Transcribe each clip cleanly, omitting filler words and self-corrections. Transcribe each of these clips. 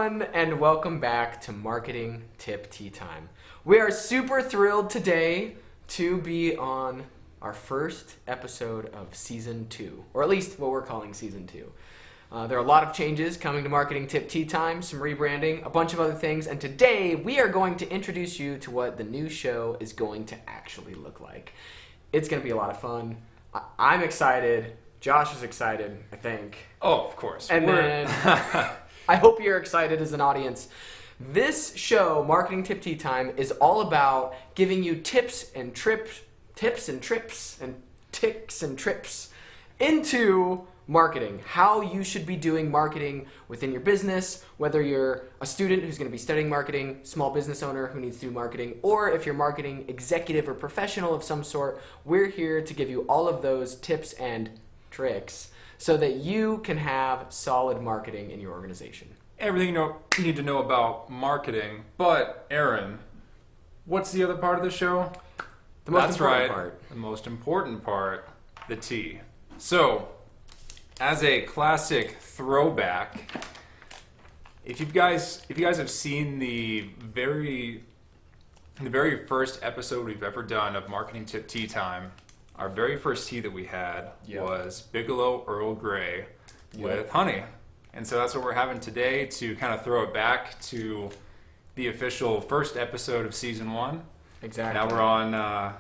everyone, and welcome back to Marketing Tip Tea Time. We are super thrilled today to be on our first episode of Season 2, or at least what we're calling Season 2. There are a lot of changes coming to Marketing Tip Tea Time, some rebranding, a bunch of other things, and today we are going to introduce you to what the new show is going to actually look like. It's going to be a lot of fun. I'm excited. Josh is excited, I think. Oh, of course. And then I hope you're excited as an audience. This show, Marketing Tip Tea Time, is all about giving you tips and trips into marketing. How you should be doing marketing within your business, whether you're a student who's going to be studying marketing, small business owner who needs to do marketing, or if you're marketing executive or professional of some sort, we're here to give you all of those tips and tricks so that you can have solid marketing in your organization. Everything you need to know about marketing. But, Aaron, what's the other part of the show? The most important part. The most important part, the tea. So, as a classic throwback, if you guys have seen the very first episode we've ever done of Marketing Tip Tea Time, our very first tea that we had was Bigelow Earl Grey with honey. And so that's what we're having today to kind of throw it back to the official first episode of Season 1. Exactly. Now we're on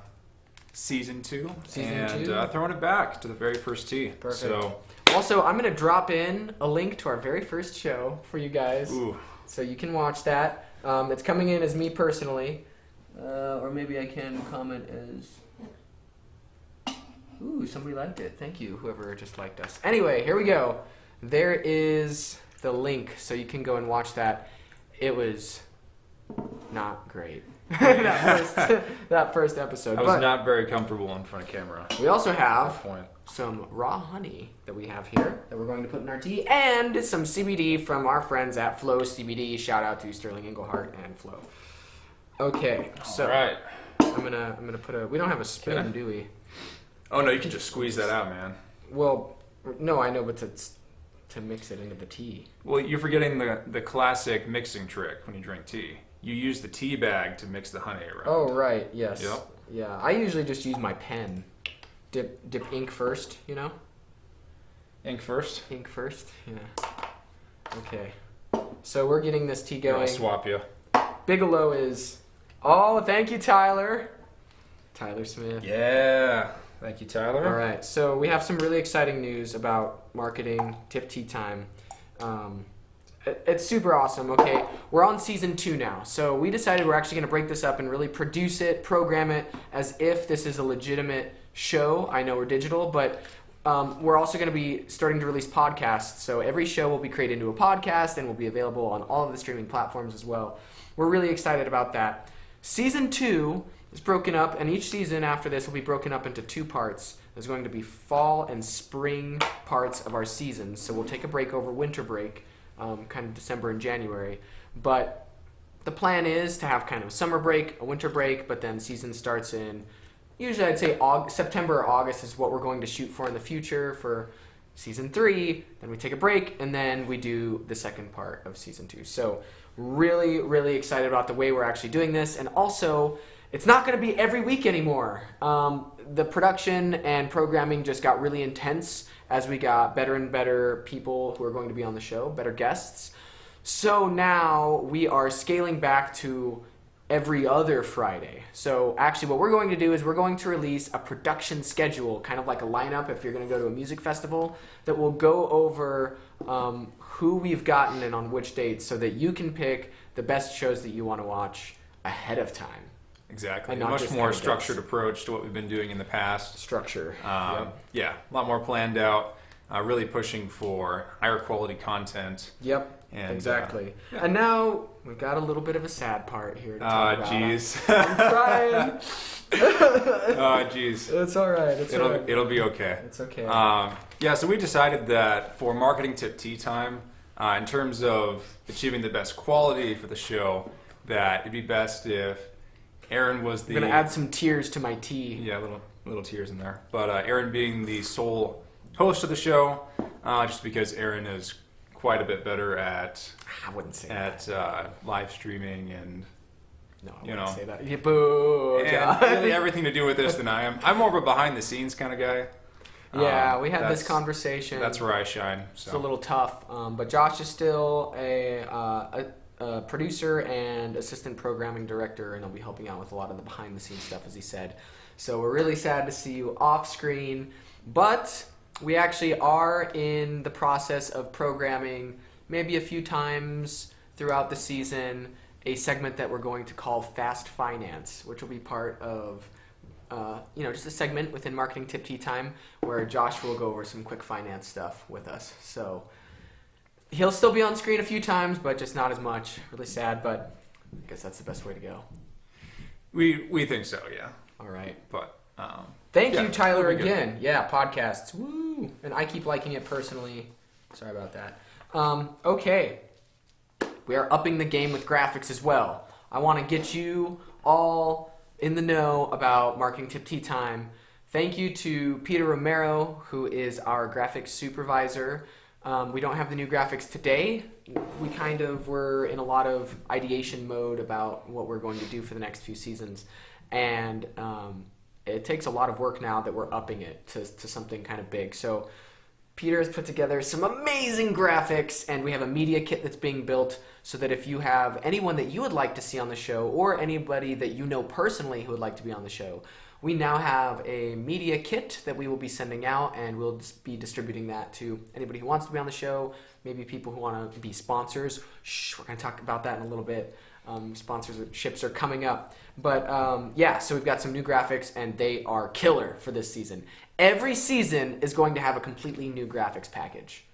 Season 2. Throwing it back to the very first tea. Perfect. So, also, I'm going to drop in a link to our very first show for you guys. Ooh. So you can watch that. It's coming in as me personally. Or maybe I can comment as... Ooh, somebody liked it. Thank you, whoever just liked us. Anyway, here we go. There is the link, so you can go and watch that. It was not great. that first episode. I was not very comfortable in front of camera. We also have Good point. some raw honey that we have here that we're going to put in our tea, and some CBD from our friends at Flow CBD. Shout out to Sterling Englehart and Flow. Okay, so All right. I'm gonna put a. We don't have a spoon, do we? Oh no, you can just squeeze that out, man. Well, no, I know, but to mix it into the tea. Well, you're forgetting the classic mixing trick when you drink tea. You use the tea bag to mix the honey around. Oh right, yes. Yep. Yeah, I usually just use my pen. Dip ink first, you know. Ink first. Ink first, yeah. Okay. So we're getting this tea going. I'll swap you. Bigelow is. Oh, thank you, Tyler. Tyler Smith. Yeah. Thank you, Tyler. All right, so we have some really exciting news about Marketing Tip Tea Time. It's super awesome, okay? We're on Season 2 now, so we decided we're actually going to break this up and really produce it, program it, as if this is a legitimate show. I know we're digital, but we're also going to be starting to release podcasts, so every show will be created into a podcast and will be available on all of the streaming platforms as well. We're really excited about that. Season 2 is broken up, and each season after this will be broken up into 2 parts. There's going to be fall and spring parts of our season, so we'll take a break over winter break, kind of December and January. But the plan is to have kind of a summer break, a winter break, but then season starts in, usually I'd say September or August is what we're going to shoot for in the future for Season 3. Then we take a break, and then we do the second part of Season 2. So really, really excited about the way we're actually doing this, and also it's not going to be every week anymore. The production and programming just got really intense as we got better and better people who are going to be on the show, better guests. So now we are scaling back to every other Friday. So actually what we're going to do is we're going to release a production schedule, kind of like a lineup if you're going to go to a music festival, that will go over who we've gotten and on which dates so that you can pick the best shows that you want to watch ahead of time. Exactly. A And not much just more kind of structured approach to what we've been doing in the past. Structure. Yeah, a lot more planned out. Really pushing for higher quality content. Yep. And, exactly. yeah. And now we've got a little bit of a sad part here to talk about. Jeez. I'm trying. Jeez. It's all right. It'll be okay. It's okay. Yeah, so we decided that for Marketing Tip Tea Time, in terms of achieving the best quality for the show, that it'd be best if Aaron was the... I'm going to add some tears to my tea. Yeah, little tears in there. But Aaron being the sole host of the show, just because Aaron is quite a bit better at I wouldn't say that. live streaming and No, I you wouldn't know. say that. Yeah, boo, and John. really everything to do with this than I am. I'm more of a behind the scenes kind of guy. Yeah, we had this That's- conversation. That's where I shine. It's a So little tough, but Josh is still a producer and assistant programming director, and he'll be helping out with a lot of the behind-the-scenes stuff, as he said. So we're really sad to see you off screen, but we actually are in the process of programming maybe a few times throughout the season a segment that we're going to call Fast Finance, which will be part of just a segment within Marketing Tip Tea Time where Josh will go over some quick finance stuff with us. So he'll still be on screen a few times, but just not as much. Really sad, but I guess that's the best way to go. we think so, yeah. All right. But Thank Yeah, you, Tyler, it'll be good. again. Yeah, podcasts. Woo! And I keep liking it personally. Sorry about that. Okay. We are upping the game with graphics as well. I want to get you all in the know about Marketing Tip Tea Time. Thank you to Peter Romero, who is our graphics supervisor. We don't have the new graphics today. We kind of were in a lot of ideation mode about what we're going to do for the next few seasons. And it takes a lot of work now that we're upping it to something kind of big. So Peter has put together some amazing graphics, and we have a media kit that's being built so that if you have anyone that you would like to see on the show or anybody that you know personally who would like to be on the show, we now have a media kit that we will be sending out, and we'll just be distributing that to anybody who wants to be on the show, maybe people who want to be sponsors. We're going to talk about that in a little bit. Sponsorships are coming up. But so we've got some new graphics, and they are killer for this season. Every season is going to have a completely new graphics package.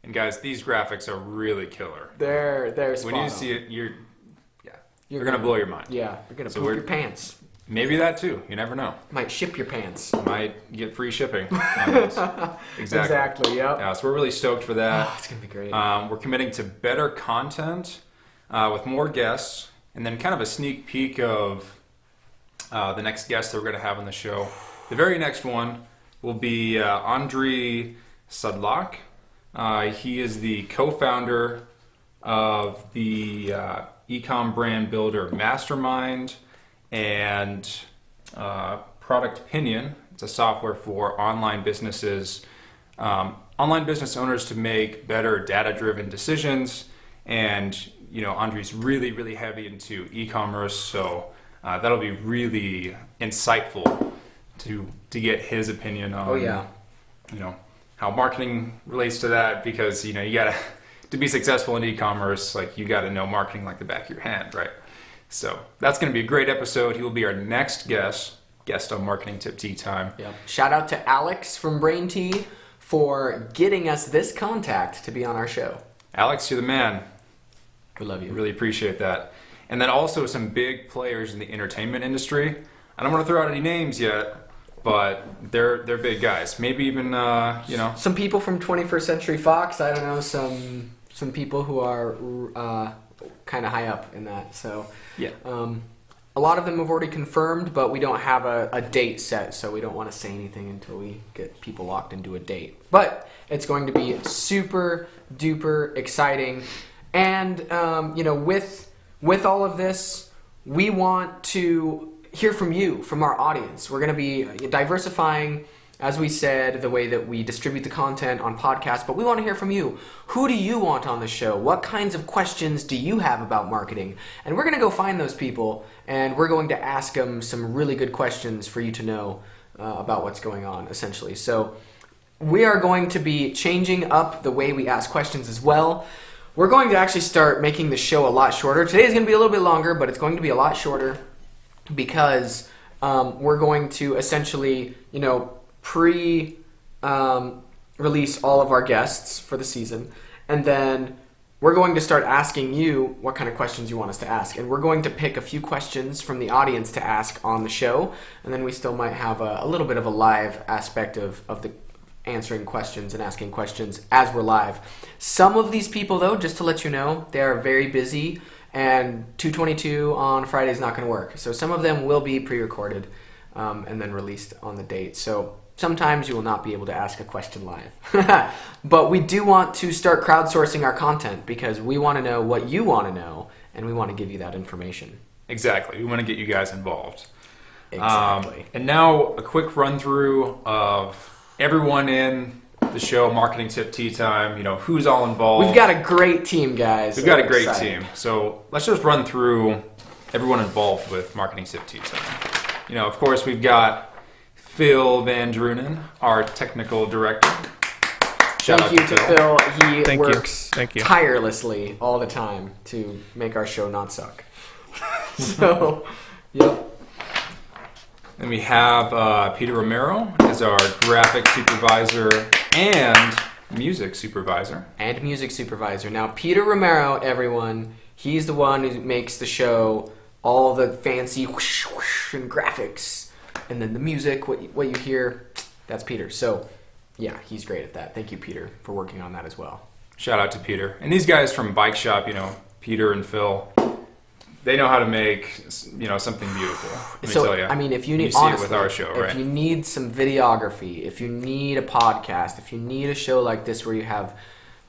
and guys, these graphics are really killer. They're spot When you on. see it, you're You're gonna blow your mind. Yeah, you're gonna So poop we're- your pants. Maybe that too. You never know. Might ship your pants. Might get free shipping. On this. Exactly. Yep. Yeah, so we're really stoked for that. Oh, it's gonna be great. We're committing to better content with more guests, and then kind of a sneak peek of the next guest that we're going to have on the show. The very next one will be Andrei Sadlak. He is the co-founder of the Ecom Brand Builder Mastermind and Product Pinion. It's a software for online businesses, online business owners to make better data-driven decisions. And Andrei's really, really heavy into e-commerce, so that'll be really insightful to get his opinion on how marketing relates to that, because you gotta to be successful in e-commerce, like you gotta know marketing like the back of your hand, right? So that's going to be a great episode. He will be our next guest on Marketing Tip Tea Time. Yep. Shout out to Alex from Brain Tea for getting us this contact to be on our show. Alex, you're the man. We love you. Really appreciate that. And then also some big players in the entertainment industry. I don't want to throw out any names yet, but they're big guys. Maybe even Some people from 21st Century Fox. I don't know, some people who are kind of high up in that. So yeah. a lot of them have already confirmed, but we don't have a date set, so we don't want to say anything until we get people locked into a date. But it's going to be super duper exciting. And with all of this, we want to hear from you, from our audience. We're going to be diversifying, as we said, the way that we distribute the content on podcasts, but we want to hear from you. Who do you want on the show? What kinds of questions do you have about marketing? And we're going to go find those people, and we're going to ask them some really good questions for you to know about what's going on, essentially. So we are going to be changing up the way we ask questions as well. We're going to actually start making the show a lot shorter. Today is going to be a little bit longer, but it's going to be a lot shorter because we're going to essentially, pre-release all of our guests for the season, and then we're going to start asking you what kind of questions you want us to ask, and we're going to pick a few questions from the audience to ask on the show, and then we still might have a little bit of a live aspect of the answering questions and asking questions as we're live. Some of these people, though, just to let you know, they are very busy, and 222 on Friday is not going to work. So some of them will be pre-recorded and then released on the date. So sometimes you will not be able to ask a question live. But we do want to start crowdsourcing our content because we want to know what you want to know, and we want to give you that information. Exactly. We want to get you guys involved. Exactly. And now a quick run through of everyone in the show, Marketing Tip Tea Time, who's all involved. We've got a great team, guys. We've got a great team. So let's just run through everyone involved with Marketing Tip Tea Time. Of course, we've got Phil Van Drunen, our technical director. Thank you to Phil. He Thank you. works Thank you. tirelessly all the time to make our show not suck. So, yep. Then we have Peter Romero as our graphic supervisor and music supervisor. And music supervisor. Now, Peter Romero, everyone, he's the one who makes the show all the fancy whoosh, whoosh, and graphics. And then the music, what you hear, that's Peter. So, yeah, he's great at that. Thank you, Peter, for working on that as well. Shout out to Peter. And these guys from Bike Shop, Peter and Phil, they know how to make, something beautiful. Let me tell you. I mean, if you need, you see honestly, it with our show, right? If you need some videography, if you need a podcast, if you need a show like this where you have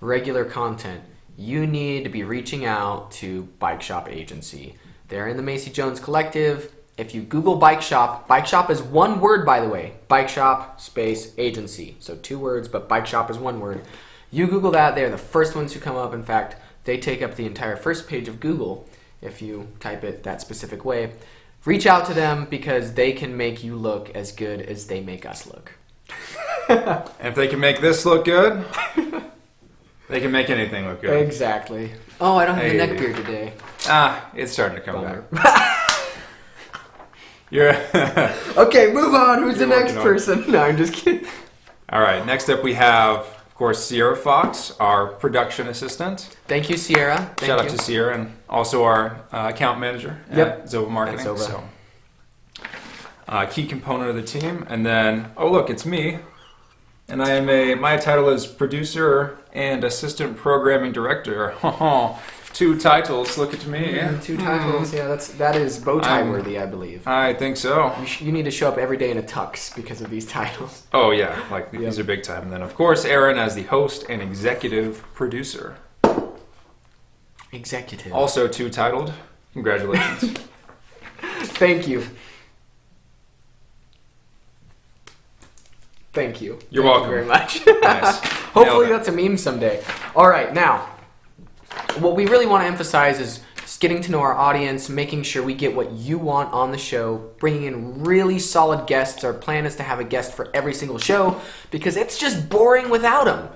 regular content, you need to be reaching out to Bike Shop Agency. They're in the Macy Jones Collective. If you Google Bike Shop is one word, by the way. Bike Shop space agency. So 2 words, but Bike Shop is one word. You Google that, they're the first ones who come up. In fact, they take up the entire first page of Google if you type it that specific way. Reach out to them because they can make you look as good as they make us look. And if they can make this look good, they can make anything look good. Exactly. Oh, I don't have the neck beard today. It's starting to come Bummer. back. You're Okay, move on. Who's the You're next working on it. person? No, I'm just kidding. All right, next up we have, of course, Sierra Fox, our production assistant. Thank you, Sierra. Shout out to Sierra, and also our account manager Yep. at Zova Marketing. At Zova. So, key component of the team. And then, oh look, it's me. And I am my title is producer and assistant programming director. 2 titles, look at me. 2 titles. Yeah, that is bow tie I'm- worthy, I believe. I think so. You need to show up every day in a tux because of these titles. Oh yeah, these are big time. And then of course Aaron as the host and executive producer. Executive. Also 2 titled. Congratulations. Thank you. Thank you. You're Thank welcome. you very much. Nice. Hopefully Nailed it. that's a meme someday. All right, now, what we really want to emphasize is just getting to know our audience, making sure we get what you want on the show, bringing in really solid guests. Our plan is to have a guest for every single show because it's just boring without them.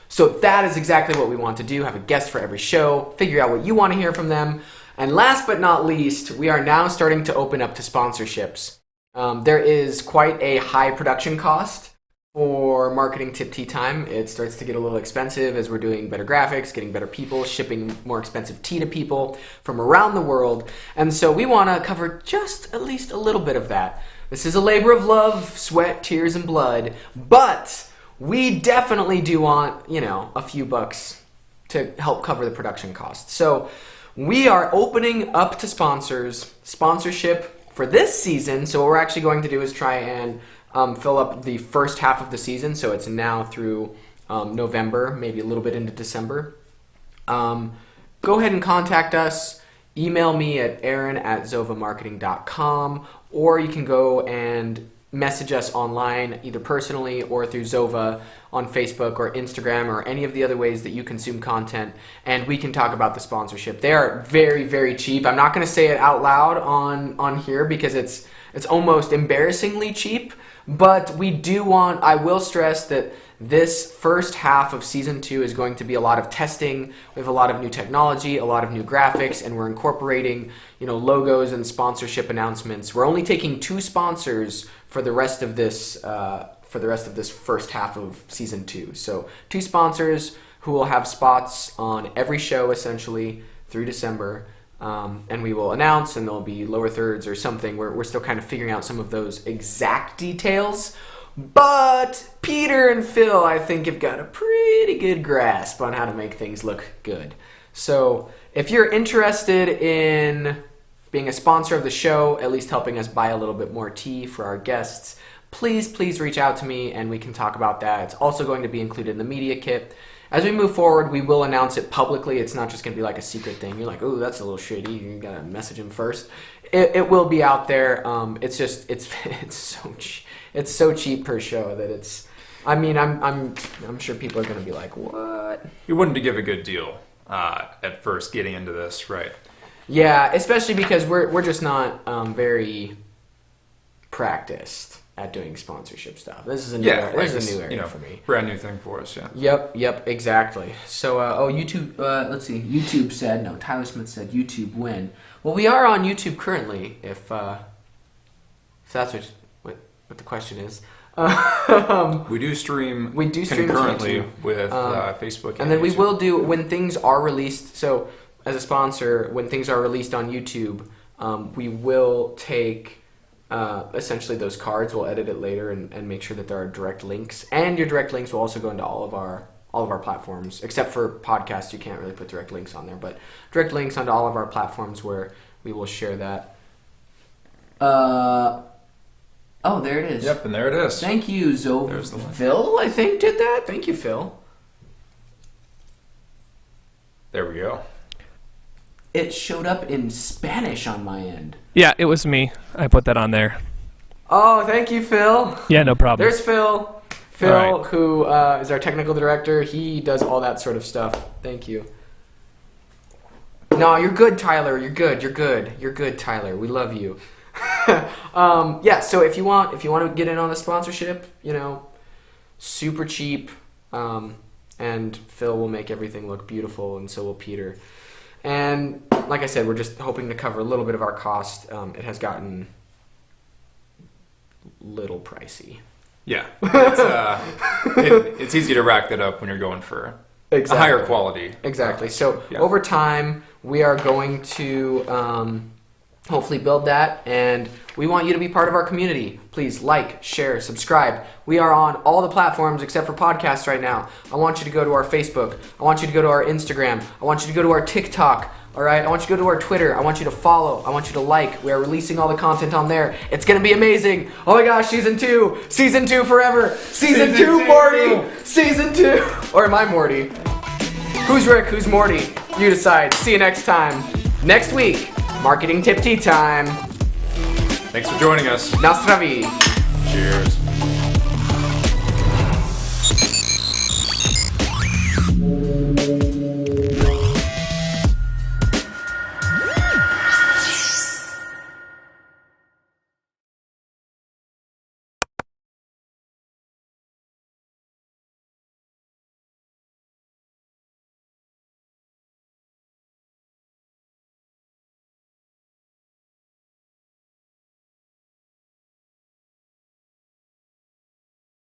So that is exactly what we want to do, have a guest for every show, figure out what you want to hear from them. And last but not least, we are now starting to open up to sponsorships. There is quite a high production cost for Marketing Tip Tea Time. It starts to get a little expensive as we're doing better graphics, getting better people, shipping more expensive tea to people from around the world. And so we want to cover just at least a little bit of that. This is a labor of love, sweat, tears, and blood, but we definitely do want, a few bucks to help cover the production costs. So we are opening up to sponsorship for this season. So what we're actually going to do is try and fill up the first half of the season, so it's now through November, maybe a little bit into December. Go ahead and contact us. Email me at aaron@zovamarketing.com, or you can go and message us online, either personally or through Zova on Facebook or Instagram or any of the other ways that you consume content, and we can talk about the sponsorship. They are very, very cheap. I'm not going to say it out loud on here because it's almost embarrassingly cheap. But I will stress that this first half of season 2 is going to be a lot of testing. We have a lot of new technology, a lot of new graphics, and we're incorporating, logos and sponsorship announcements. We're only taking 2 sponsors for the rest of this first half of season 2. So 2 sponsors who will have spots on every show essentially through December. And we will announce, and there'll be lower thirds or something. We're still kind of figuring out some of those exact details. But Peter and Phil, I think, have got a pretty good grasp on how to make things look good. So if you're interested in being a sponsor of the show, at least helping us buy a little bit more tea for our guests, please reach out to me and we can talk about that. It's also going to be included in the media kit. As we move forward, we will announce it publicly. It's not just going to be like a secret thing. You're like, oh, that's a little shady. You got to message him first. It will be out there. It's just it's so cheap per show that it's. I mean, I'm sure people are going to be like, what? You wouldn't give a good deal at first getting into this, right? Yeah, especially because we're just not very practiced at doing sponsorship stuff. This is a new area for me. Brand new thing for us, yeah. Yep, exactly. So, YouTube. Let's see. YouTube said no. Tyler Smith said YouTube win. Well, we are on YouTube currently. If that's what the question is. We do stream. Concurrently with Facebook, and then YouTube. we will do when things are released. So, as a sponsor, when things are released on YouTube, we will take. Essentially those cards, we'll edit it later and make sure that there are direct links, and your direct links will also go into all of our platforms, except for podcasts. You can't really put direct links on there, but direct links onto all of our platforms where we will share that. Oh, there it is. Yep, and there it is. Thank you, There's the link. Phil, I think, did that. Thank you, Phil. There we go. It showed up in Spanish on my end. Yeah, it was me. I put that on there. Oh, thank you, Phil. Yeah, no problem. There's Phil. Phil, All right. who is our technical director. He does all that sort of stuff. Thank you. No, you're good, Tyler. You're good, Tyler. We love you. Yeah. So if you want to get in on the sponsorship, super cheap, and Phil will make everything look beautiful, and so will Peter. And like I said, we're just hoping to cover a little bit of our cost. It has gotten little pricey. Yeah, it's easy to rack that up when you're going for a higher quality. Exactly. So over time, we are going to hopefully build that, and we want you to be part of our community. Please like, share, subscribe. We are on all the platforms except for podcasts right now. I want you to go to our Facebook. I want you to go to our Instagram. I want you to go to our TikTok. All right, I want you to go to our Twitter. I want you to follow. I want you to like. We are releasing all the content on there. It's going to be amazing. Oh my gosh, season 2 forever. Season 2, Morty. Season 2. Or am I Morty? Who's Rick? Who's Morty? You decide. See you next time. Next week, marketing tip tea time. Thanks for joining us. Nastravi. Cheers.